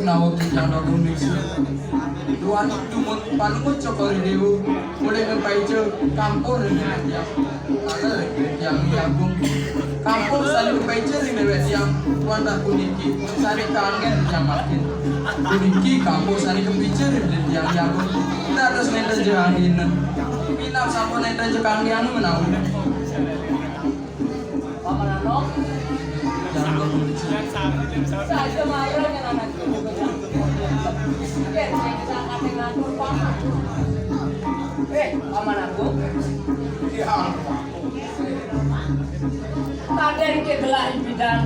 Nawag kita na gunis. Duan tumot palumot sa koridewo. Mulai ng paicho kampor ng yang. Ada yang yagong kampor sa paicho rin ng yang wanda kuniki. Sari kangen yang makin. Kuniki kampor sari kepicture rin yang yagong. Terus nenda jahinin. Pinap sampun nenda jekang anu menawin. Pamanano? Saya kemarin yang anak itu yang sangat mengatur paman. Paman aku? Iya. Tadi ke belahi bidang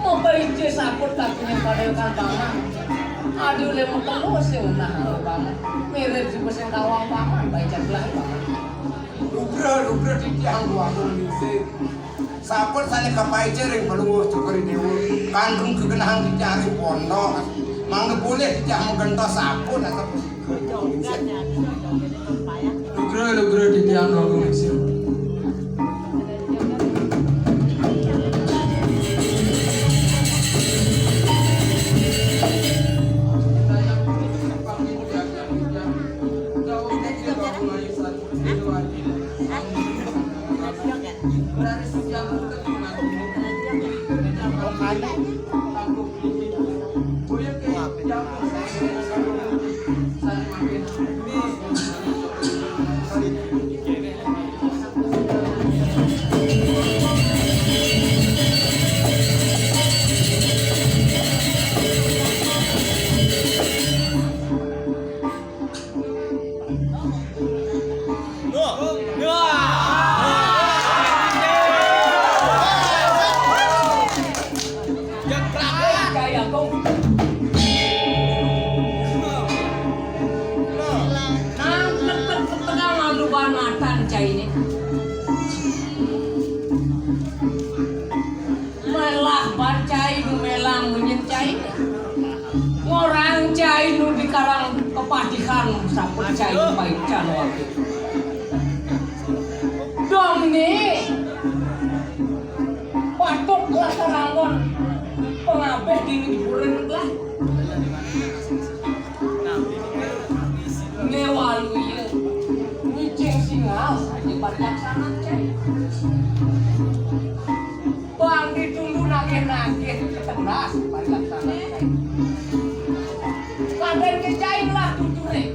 mau berinci saput tak punya padelkan paman. Aduh lemu telus ya unah paman. Mirip si pesen kawang paman baca belahi paman. Lubra di tiang gua ngisi. Saput sane kapaice ring pelungus cukuri dewu. Kandung kegenahan dicari pondok. Mangga boleh tidak mengentos saput atau Lugro di tiang gong ngisi. Patihan saput cai paican waktu dong nih patok lah serangon pengabeh dini diburen lah ngewalu ya ngicing singal aja parilaksana cai bang ditunggu nage-nage keteras parilaksana cai kadang kecain lah tuture.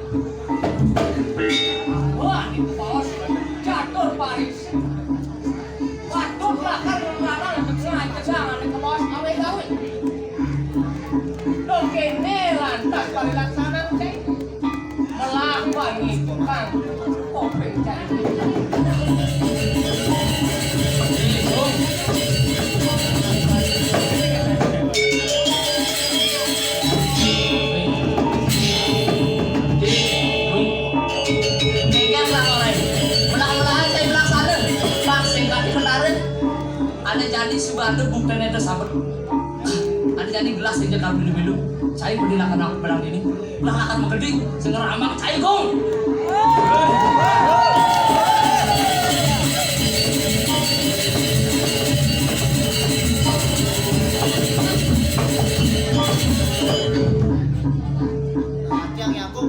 Wah, itu bos jatuh Paris. Patut lah kan larang sengaja jangan ke bos awe gawe. Dong kene lantas kali laksana cek. Melawan itu kan kopeng cek. Jadi subanda bukan ada sahabat. Ada jadi gelas aja kalau minum. Saya perdilakan aku bilang ini. Belang akan menggeding. Segera amak saya gong. yang aku.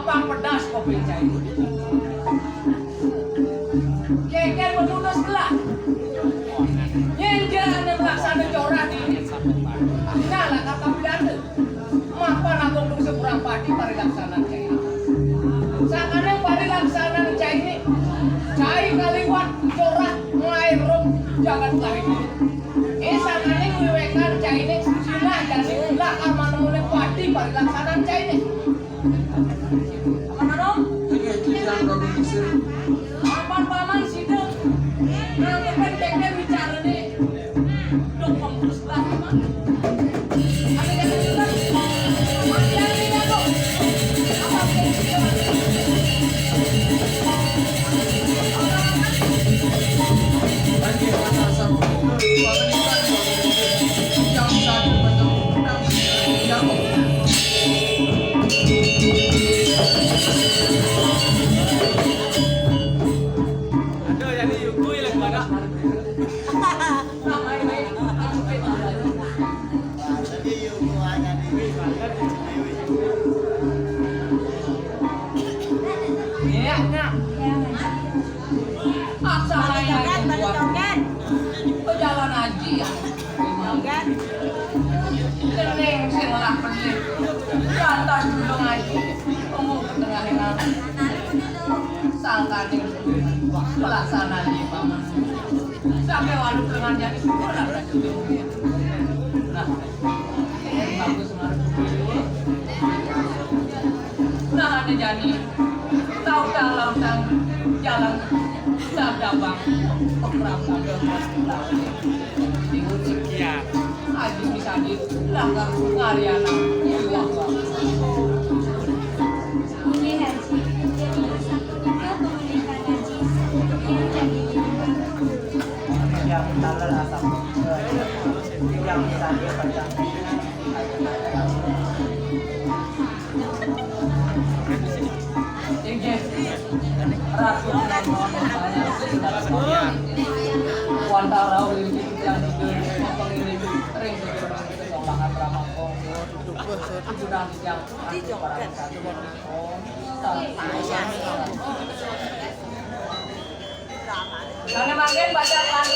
Pedas kopi cai. Keker menulis gelap. Nyenja ane melaksana corah di nala kata pidana. Mapan aku untuk sekurang pati parilaksana cai. Sakane parilaksana cai ini. Cai kaliwat corah ngelair rum jangan lari. Sakane wiweka cai ini sinah jadi lah karma pada laksanaan cai ini. Apa manong? Ini yang baru bisa. Apa paman situ? Nanti pendeknya bicara nih. Dukung terus lah paman. Ada yang juga. Ada yang juga. Apa yang juga? Lagi mana sama pemerintahan yang satu undang-undang yang Aduh, jadi yukui lagi mana? Iya, nak. Pejalan haji ya. Kening sing lah pening. Di atas dulu ngaji. Umum ketengahan. Sangkane pelaksanaan di paman. Sampai waduh dengan jadi sekolah berarti. Nah, bagus banget. Nah, ada jadi tahu-tahu lautan jalan dabang beberapa Ya. Haji bisa dilanggar ngariana uang. Ini haji yang bersangkutan pemerintah haji yang jadi yang talar asap yang bisa dia baca Ratu Wantara ini yang pengirim ring makan dramagong sudah yang karena makin baca kan